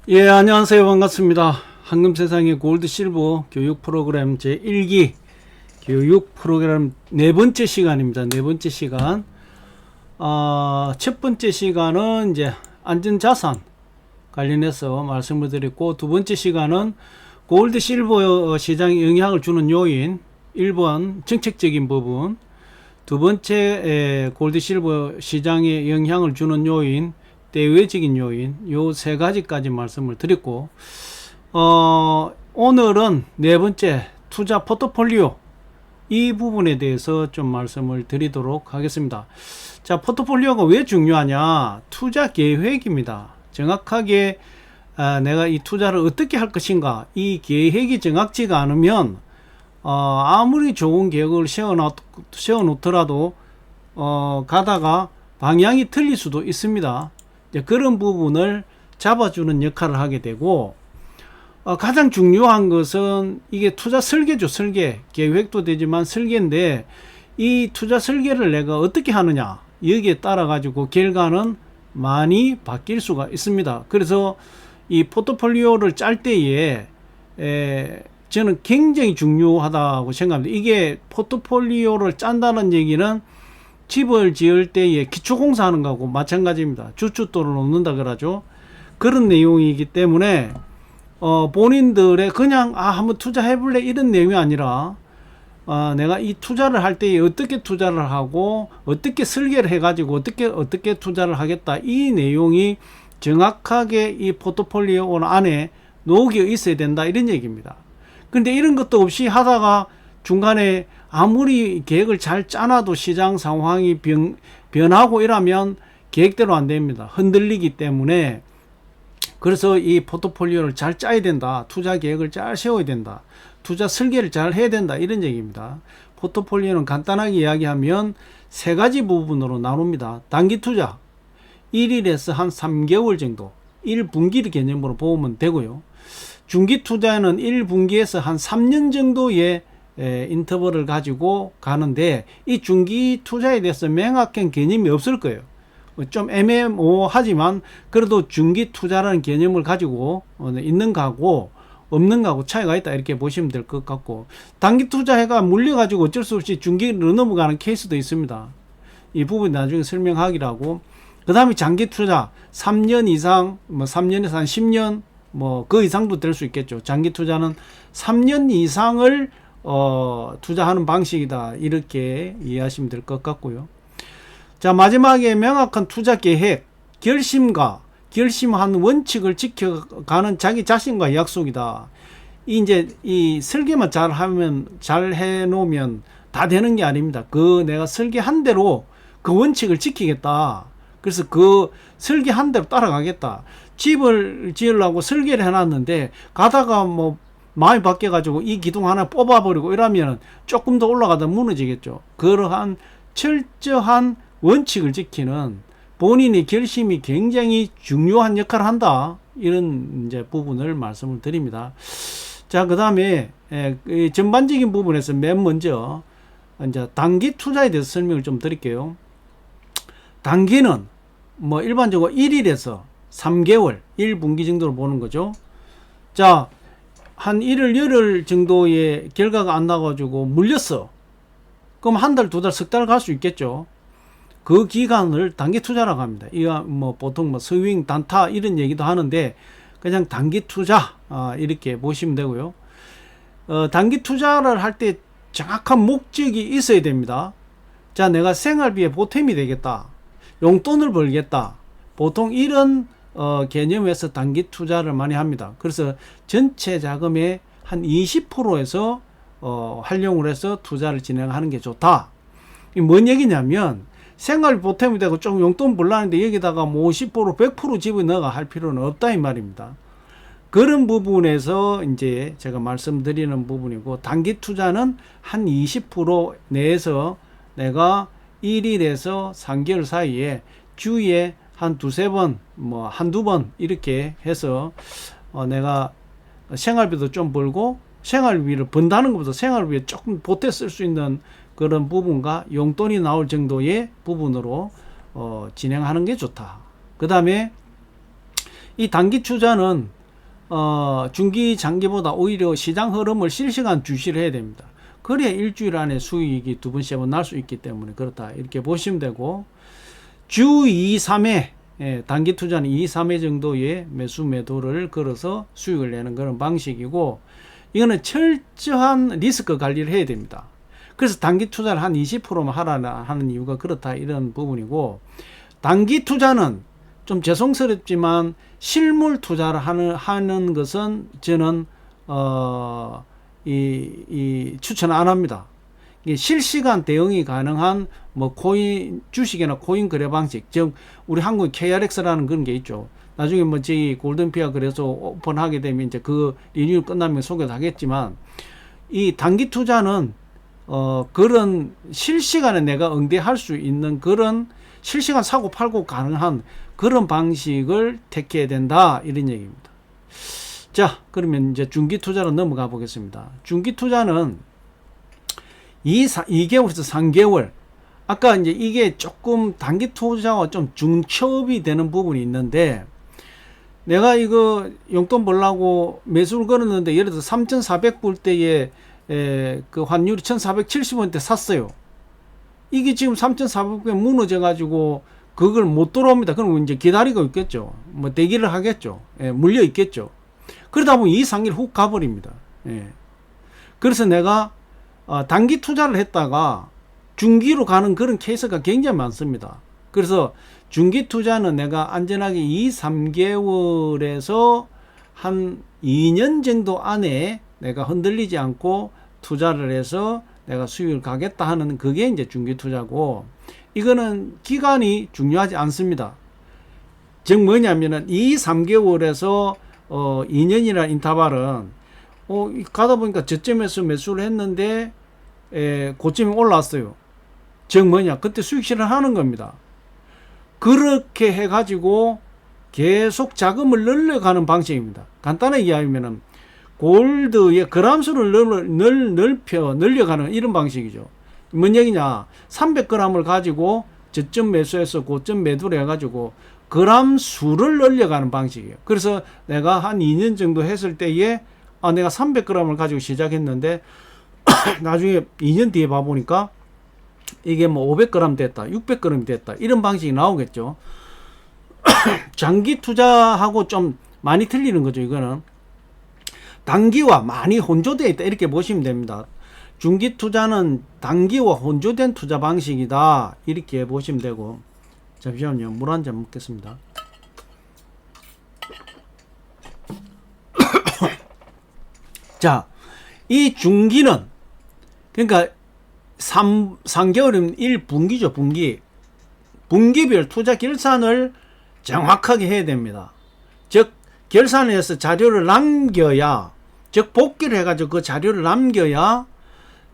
예, 안녕하세요. 반갑습니다. 황금세상의 골드 실버 교육 프로그램 제1기 교육 프로그램 네 번째 시간입니다. 네 번째 시간. 첫 번째 시간은 이제 안전자산 관련해서 말씀을 드렸고, 두 번째 시간은 골드 실버 시장에 영향을 주는 요인 1번 정책적인 부분, 두 번째 골드 실버 시장에 영향을 주는 요인 대외적인 요인, 요 세 가지까지 말씀을 드렸고, 오늘은 네 번째 투자 포트폴리오 이 부분에 대해서 좀 말씀을 드리도록 하겠습니다. 자, 포트폴리오가 왜 중요하냐? 투자 계획입니다. 정확하게 내가 이 투자를 어떻게 할 것인가, 이 계획이 정확치가 않으면 아무리 좋은 계획을 세워놓더라도 가다가 방향이 틀릴 수도 있습니다. 그런 부분을 잡아주는 역할을 하게 되고, 가장 중요한 것은 이게 투자 설계죠. 설계. 계획도 되지만 설계인데, 이 투자 설계를 내가 어떻게 하느냐, 여기에 따라 가지고 결과는 많이 바뀔 수가 있습니다. 그래서 이 포트폴리오를 짤 때에 저는 굉장히 중요하다고 생각합니다. 이게 포트폴리오를 짠다는 얘기는 집을 지을 때에 기초공사 하는 거하고 마찬가지입니다. 주춧돌을 놓는다 그러죠. 그런 내용이기 때문에 본인들의 그냥 한번 투자해볼래 이런 내용이 아니라, 내가 이 투자를 할 때에 어떻게 투자를 하고 어떻게 설계를 해가지고 어떻게 투자를 하겠다, 이 내용이 정확하게 이 포트폴리오 안에 녹여 있어야 된다, 이런 얘기입니다. 근데 이런 것도 없이 하다가 중간에 아무리 계획을 잘 짜놔도 시장 상황이 변하고 이러면 계획대로 안 됩니다. 흔들리기 때문에. 그래서 이 포트폴리오를 잘 짜야 된다. 투자 계획을 잘 세워야 된다. 투자 설계를 잘 해야 된다, 이런 얘기입니다. 포트폴리오는 간단하게 이야기하면 세 가지 부분으로 나눕니다. 단기 투자 1일에서 한 3개월 정도 1분기를 개념으로 보면 되고요. 중기 투자는 1분기에서 한 3년 정도의 인터벌을 가지고 가는데, 이 중기 투자에 대해서 명확한 개념이 없을 거예요. 좀 애매모호하지만 그래도 중기 투자라는 개념을 가지고 있는 거하고 없는 거하고 차이가 있다, 이렇게 보시면 될 것 같고, 단기 투자해가 물려가지고 어쩔 수 없이 중기로 넘어가는 케이스도 있습니다. 이 부분 나중에 설명하기로 하고, 그 다음에 장기 투자 3년 이상, 3년에서 한 10년, 그 이상도 될 수 있겠죠. 장기 투자는 3년 이상을 투자하는 방식이다, 이렇게 이해하시면 될 것 같고요. 자, 마지막에 명확한 투자 계획, 결심한 원칙을 지켜가는 자기 자신과의 약속이다. 이제 이 설계만 잘 해놓으면 다 되는 게 아닙니다. 내가 설계한 대로 그 원칙을 지키겠다. 그래서 그 설계한 대로 따라가겠다. 집을 지으려고 설계를 해놨는데 가다가 마음이 바뀌어가지고 이 기둥 하나 뽑아버리고 이러면 조금 더 올라가다 무너지겠죠. 그러한 철저한 원칙을 지키는 본인의 결심이 굉장히 중요한 역할을 한다, 이런 이제 부분을 말씀을 드립니다. 자, 그 다음에 전반적인 부분에서 맨 먼저 이제 단기 투자에 대해서 설명을 좀 드릴게요. 단기는 일반적으로 1일에서 3개월 1분기 정도로 보는 거죠. 자, 한 1월 열흘 정도의 결과가 안 나가지고 물렸어. 그럼 한 달, 두 달, 석 달 갈 수 있겠죠. 그 기간을 단기 투자라고 합니다. 이거 보통 스윙, 단타 이런 얘기도 하는데 그냥 단기 투자 이렇게 보시면 되고요. 단기 투자를 할 때 정확한 목적이 있어야 됩니다. 자, 내가 생활비에 보탬이 되겠다, 용돈을 벌겠다, 보통 이런 개념에서 단기 투자를 많이 합니다. 그래서 전체 자금의 한 20%에서 활용을 해서 투자를 진행하는 게 좋다. 이 뭔 얘기냐면, 생활 보탬이 되고 좀 용돈 벌라는데 여기다가 50% 100% 집어넣어 할 필요는 없다, 이 말입니다. 그런 부분에서 이제 제가 말씀드리는 부분이고, 단기 투자는 한 20% 내에서 내가 1일에서 3개월 사이에 주에 한 두세 번, 한두 번 이렇게 해서 내가 생활비도 좀 벌고, 생활비를 번다는 것보다 생활비에 조금 보태 쓸 수 있는 그런 부분과 용돈이 나올 정도의 부분으로 진행하는 게 좋다. 그 다음에 이 단기 투자는 중기 장기보다 오히려 시장 흐름을 실시간 주시를 해야 됩니다. 그래야 일주일 안에 수익이 2번, 3번 날 수 있기 때문에 그렇다 이렇게 보시면 되고, 주 2, 3회 단기 투자는 2, 3회 정도의 매수 매도를 걸어서 수익을 내는 그런 방식이고, 이거는 철저한 리스크 관리를 해야 됩니다. 그래서 단기 투자를 한 20%만 하라 하는 이유가 그렇다 이런 부분이고, 단기 투자는 좀 죄송스럽지만 실물 투자를 하는 것은 저는 추천 안 합니다. 실시간 대응이 가능한 뭐 코인 주식이나 코인 거래 방식, 즉 우리 한국 KRX라는 그런 게 있죠. 나중에 뭐 저희 골든피아 그래서 오픈하게 되면 이제 그 리뉴얼 끝나면 소개도 하겠지만, 이 단기 투자는 그런 실시간에 내가 응대할 수 있는 그런 실시간 사고 팔고 가능한 그런 방식을 택해야 된다 이런 얘기입니다. 자, 그러면 이제 중기 투자로 넘어가 보겠습니다. 중기 투자는 2개월에서 3개월. 아까 이제 이게 조금 단기 투자와 좀 중첩이 되는 부분이 있는데, 내가 이거 용돈 벌라고 매수를 걸었는데, 예를 들어서 3,400불 때에 그 환율이 1,470원 때 샀어요. 이게 지금 3,400원에 무너져 가지고 그걸 못 들어옵니다. 그럼 이제 기다리고 있겠죠. 뭐 대기를 하겠죠. 물려 있겠죠. 그러다 보면 2, 3일 훅 가버립니다. 그래서 내가 단기 투자를 했다가 중기로 가는 그런 케이스가 굉장히 많습니다. 그래서 중기 투자는 내가 안전하게 2, 3개월에서 한 2년 정도 안에 내가 흔들리지 않고 투자를 해서 내가 수익을 가겠다 하는 그게 이제 중기 투자고, 이거는 기간이 중요하지 않습니다. 즉 뭐냐면은 2, 3개월에서 2년이라는 인터벌은 가다 보니까 저점에서 매수를 했는데 고점이 올라왔어요. 즉 뭐냐, 그때 수익 실현하는 겁니다. 그렇게 해가지고 계속 자금을 늘려가는 방식입니다. 간단하게 이야기하면은 골드의 그람수를 늘려가는 이런 방식이죠. 뭔 얘기냐, 300g을 가지고 저점 매수해서 고점 매도를 해가지고 그람수를 늘려가는 방식이에요. 그래서 내가 한 2년 정도 했을 때에 내가 300g을 가지고 시작했는데 나중에 2년 뒤에 봐보니까 이게 뭐 500g 됐다, 600g 됐다, 이런 방식이 나오겠죠. 장기 투자하고 좀 많이 틀리는 거죠. 이거는 단기와 많이 혼조되어 있다 이렇게 보시면 됩니다. 중기 투자는 단기와 혼조된 투자 방식이다 이렇게 보시면 되고, 잠시만요, 물 한 잔 먹겠습니다. 자, 이 중기는 그러니까 3개월이면 1분기죠. 분기별 투자 결산을 정확하게 해야 됩니다. 즉 결산을 해서 자료를 남겨야, 즉 복귀를 해가지고 그 자료를 남겨야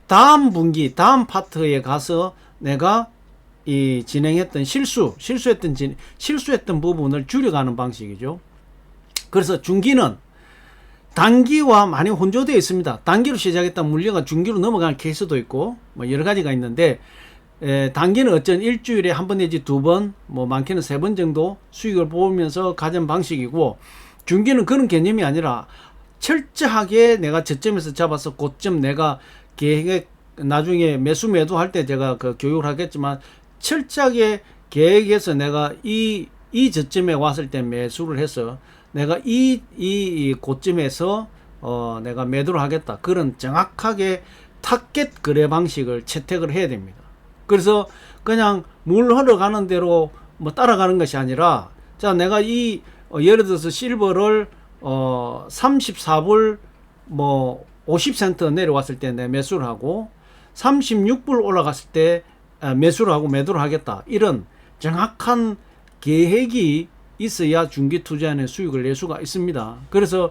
다음 분기 다음 파트에 가서 내가 이 진행했던 실수했던 부분을 줄여가는 방식이죠. 그래서 중기는 단기와 많이 혼조되어 있습니다. 단기로 시작했던 물려가 중기로 넘어가는 케이스도 있고 뭐 여러 가지가 있는데, 단기는 어쩐 일주일에 한 번 내지 2번, 뭐 많게는 3번 정도 수익을 보면서 가진 방식이고, 중기는 그런 개념이 아니라 철저하게 내가 저점에서 잡아서 고점 내가 계획, 나중에 매수 매도 할 때 제가 그 교육을 하겠지만 철저하게 계획해서 내가 이 저점에 왔을 때 매수를 해서 내가 이 고점에서 내가 매도를 하겠다, 그런 정확하게 타겟 거래 방식을 채택을 해야 됩니다. 그래서 그냥 물 흘러가는 대로 뭐 따라가는 것이 아니라, 자 내가 예를 들어서 실버를 34불 뭐 50센트 내려왔을 때 내 매수를 하고 36불 올라갔을 때 매수를 하고 매도를 하겠다, 이런 정확한 계획이 있어야 중기 투자의 수익을 낼 수가 있습니다. 그래서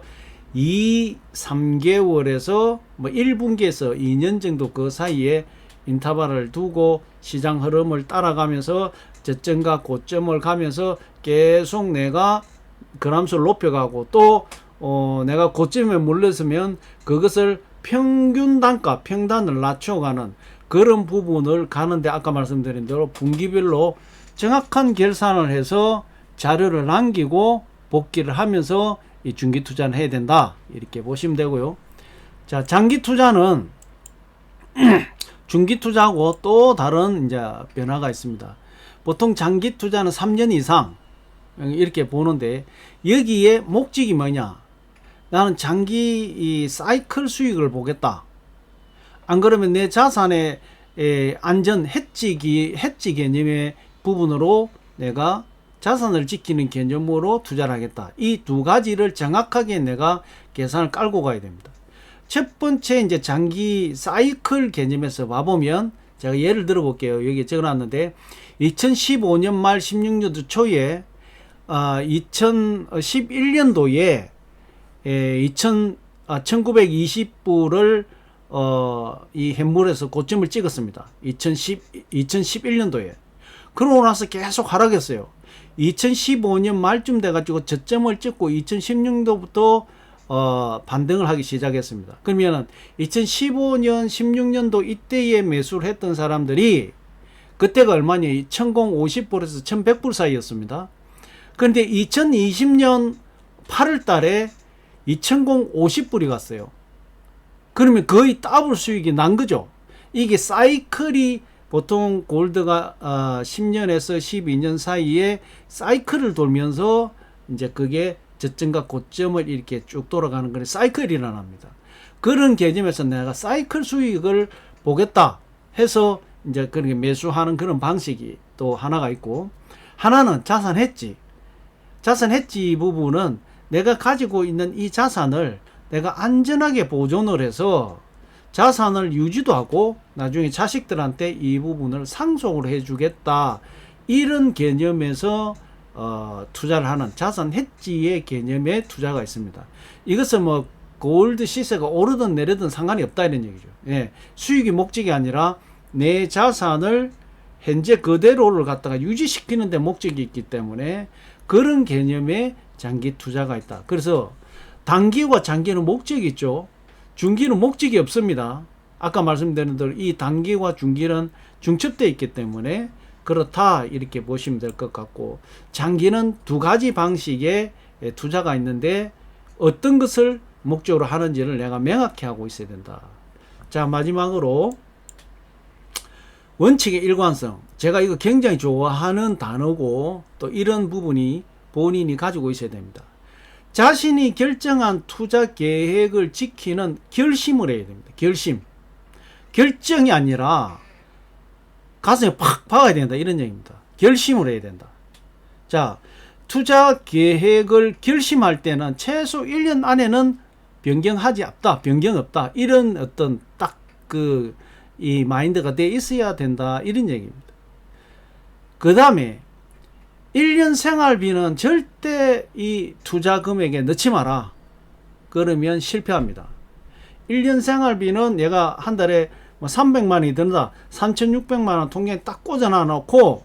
3개월에서 뭐 1분기에서 2년 정도 그 사이에 인터벌을 두고 시장 흐름을 따라가면서 저점과 고점을 가면서 계속 내가 그람수를 높여가고, 또 내가 고점에 물렸으면 그것을 평균 단가, 평단을 낮춰가는 그런 부분을 가는데, 아까 말씀드린 대로 분기별로 정확한 결산을 해서 자료를 남기고 복귀를 하면서 이 중기 투자는 해야 된다. 이렇게 보시면 되고요. 자, 장기 투자는 중기 투자하고 또 다른 이제 변화가 있습니다. 보통 장기 투자는 3년 이상 이렇게 보는데 여기에 목적이 뭐냐? 나는 장기 이 사이클 수익을 보겠다. 안 그러면 내 자산의 안전 해지 개념의 부분으로 내가 자산을 지키는 개념으로 투자를 하겠다. 이 두 가지를 정확하게 내가 계산을 깔고 가야 됩니다. 첫 번째 이제 장기 사이클 개념에서 봐보면 제가 예를 들어 볼게요. 여기 적어놨는데 2015년 말 16년도 초에 2011년도에 1920불을 이 현물에서 고점을 찍었습니다. 2011년도에. 그러고 나서 계속 하락했어요. 2015년 말쯤 돼가지고 저점을 찍고 2016년도부터 반등을 하기 시작했습니다. 그러면은 2015년 16년도 이때에 매수를 했던 사람들이 그때가 얼마냐? 1050불에서 1100불 사이였습니다. 그런데 2020년 8월 달에 2050불이 갔어요. 그러면 거의 더블 수익이 난 거죠. 이게 사이클이 보통 골드가 10년에서 12년 사이에 사이클을 돌면서 이제 그게 저점과 고점을 이렇게 쭉 돌아가는 걸 사이클이라 합니다. 그런 개념에서 내가 사이클 수익을 보겠다 해서 이제 그렇게 매수하는 그런 방식이 또 하나가 있고, 하나는 자산 해지. 자산 해지 부분은 내가 가지고 있는 이 자산을 내가 안전하게 보존을 해서 자산을 유지도 하고 나중에 자식들한테 이 부분을 상속을 해주겠다. 이런 개념에서 투자를 하는 자산 해지의 개념의 투자가 있습니다. 이것은 뭐 골드 시세가 오르든 내리든 상관이 없다 이런 얘기죠. 예, 수익이 목적이 아니라 내 자산을 현재 그대로를 갖다가 유지시키는 데 목적이 있기 때문에 그런 개념의 장기 투자가 있다. 그래서 단기와 장기는 목적이 있죠. 중기는 목적이 없습니다. 아까 말씀드린 대로 이 단기와 중기는 중첩되어 있기 때문에 그렇다 이렇게 보시면 될 것 같고, 장기는 두 가지 방식의 투자가 있는데 어떤 것을 목적으로 하는지를 내가 명확히 하고 있어야 된다. 자, 마지막으로 원칙의 일관성. 제가 이거 굉장히 좋아하는 단어고 또 이런 부분이 본인이 가지고 있어야 됩니다. 자신이 결정한 투자 계획을 지키는 결심을 해야 됩니다. 결심. 결정이 아니라 가슴에 팍 박아야 된다 이런 얘기입니다. 결심을 해야 된다. 자, 투자 계획을 결심할 때는 최소 1년 안에는 변경하지 없다. 변경 없다. 이런 어떤 딱 이 마인드가 돼 있어야 된다 이런 얘기입니다. 그 다음에 1년 생활비는 절대 이 투자 금액에 넣지 마라. 그러면 실패합니다. 1년 생활비는 내가 한 달에 300만 원이 든다. 3,600만 원 통장에 딱 꽂아놔 놓고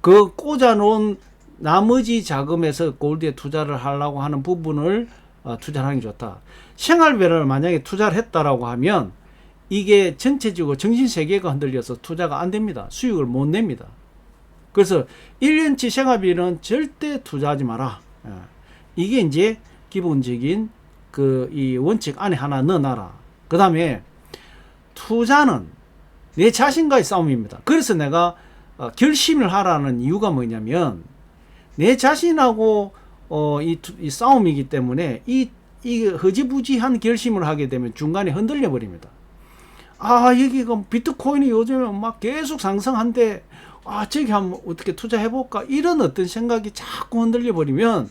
그 꽂아놓은 나머지 자금에서 골드에 투자를 하려고 하는 부분을 투자를 하는 게 좋다. 생활비를 만약에 투자를 했다라고 하면 이게 전체적으로 정신세계가 흔들려서 투자가 안 됩니다. 수익을 못 냅니다. 그래서 1년치 생활비는 절대 투자하지 마라. 이게 이제 기본적인 이 원칙 안에 하나 넣어놔라. 그 다음에 투자는 내 자신과의 싸움입니다. 그래서 내가 결심을 하라는 이유가 뭐냐면 내 자신하고 이 싸움이기 때문에 이 허지부지한 결심을 하게 되면 중간에 흔들려 버립니다. 여기가 비트코인이 요즘에 막 계속 상승한데 저기 한번 어떻게 투자해볼까? 이런 어떤 생각이 자꾸 흔들려 버리면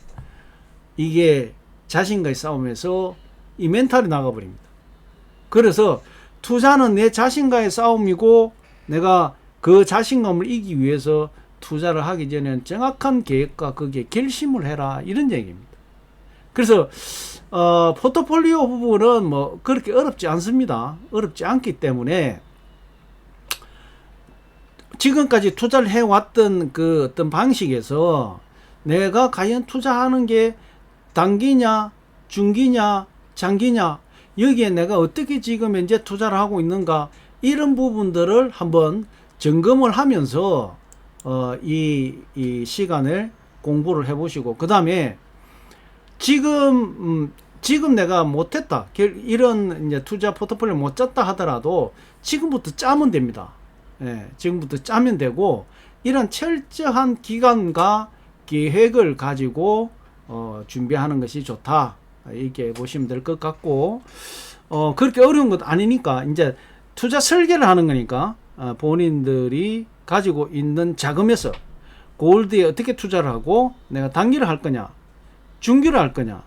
이게 자신과의 싸움에서 이 멘탈이 나가버립니다. 그래서 투자는 내 자신과의 싸움이고 내가 그 자신감을 이기기 위해서 투자를 하기 전에는 정확한 계획과 거기에 결심을 해라 이런 얘기입니다. 그래서 포트폴리오 부분은 뭐 그렇게 어렵지 않습니다. 어렵지 않기 때문에 지금까지 투자를 해왔던 그 어떤 방식에서 내가 과연 투자하는 게 단기냐, 중기냐, 장기냐, 여기에 내가 어떻게 지금 현재 투자를 하고 있는가, 이런 부분들을 한번 점검을 하면서 이 시간을 공부를 해보시고, 그 다음에 지금 내가 못했다. 이런 이제 투자 포트폴리오 못 짰다 하더라도 지금부터 짜면 됩니다. 예, 지금부터 짜면 되고, 이런 철저한 기간과 계획을 가지고 준비하는 것이 좋다. 이렇게 보시면 될 것 같고, 그렇게 어려운 것 아니니까 이제 투자 설계를 하는 거니까 본인들이 가지고 있는 자금에서 골드에 어떻게 투자를 하고 내가 단기를 할 거냐, 중기를 할 거냐,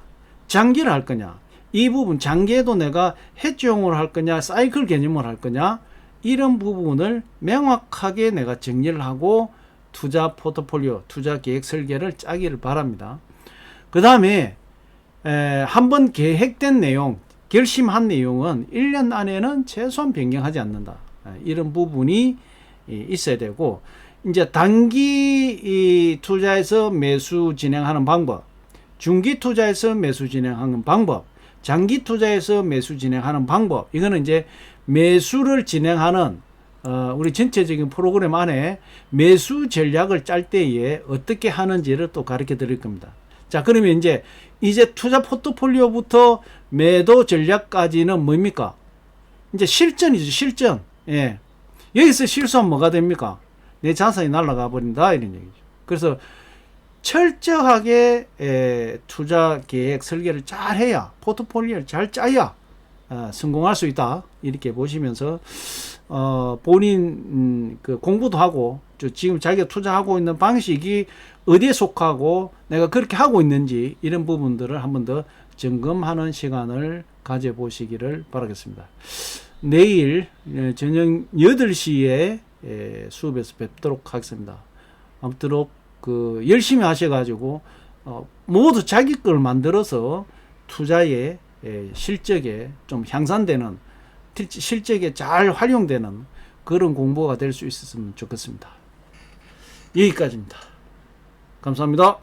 장기를 할 거냐, 이 부분 장기에도 내가 해지용으로 할 거냐, 사이클 개념을 할 거냐, 이런 부분을 명확하게 내가 정리를 하고 투자 포트폴리오, 투자 계획 설계를 짜기를 바랍니다. 그 다음에 한번 계획된 내용, 결심한 내용은 1년 안에는 최소한 변경하지 않는다. 이런 부분이 있어야 되고, 이제 단기 투자에서 매수 진행하는 방법, 중기 투자에서 매수 진행하는 방법, 장기 투자에서 매수 진행하는 방법, 이거는 이제 매수를 진행하는 우리 전체적인 프로그램 안에 매수 전략을 짤 때에 어떻게 하는지를 또 가르쳐 드릴 겁니다. 자, 그러면 이제 투자 포트폴리오부터 매도 전략까지는 뭡니까? 이제 실전이죠, 실전. 예. 여기서 실수하면 뭐가 됩니까? 내 자산이 날아가 버린다, 이런 얘기죠. 그래서 철저하게 투자 계획 설계를 잘 해야, 포트폴리오를 잘 짜야 성공할 수 있다. 이렇게 보시면서 본인 그 공부도 하고, 지금 자기가 투자하고 있는 방식이 어디에 속하고 내가 그렇게 하고 있는지, 이런 부분들을 한 번 더 점검하는 시간을 가져보시기를 바라겠습니다. 내일 저녁 8시에 수업에서 뵙도록 하겠습니다. 아무쪼록 열심히 하셔가지고 모두 자기 걸 만들어서 투자의 실적에 좀 향상되는, 실적에 잘 활용되는 그런 공부가 될 수 있었으면 좋겠습니다. 여기까지입니다. 감사합니다.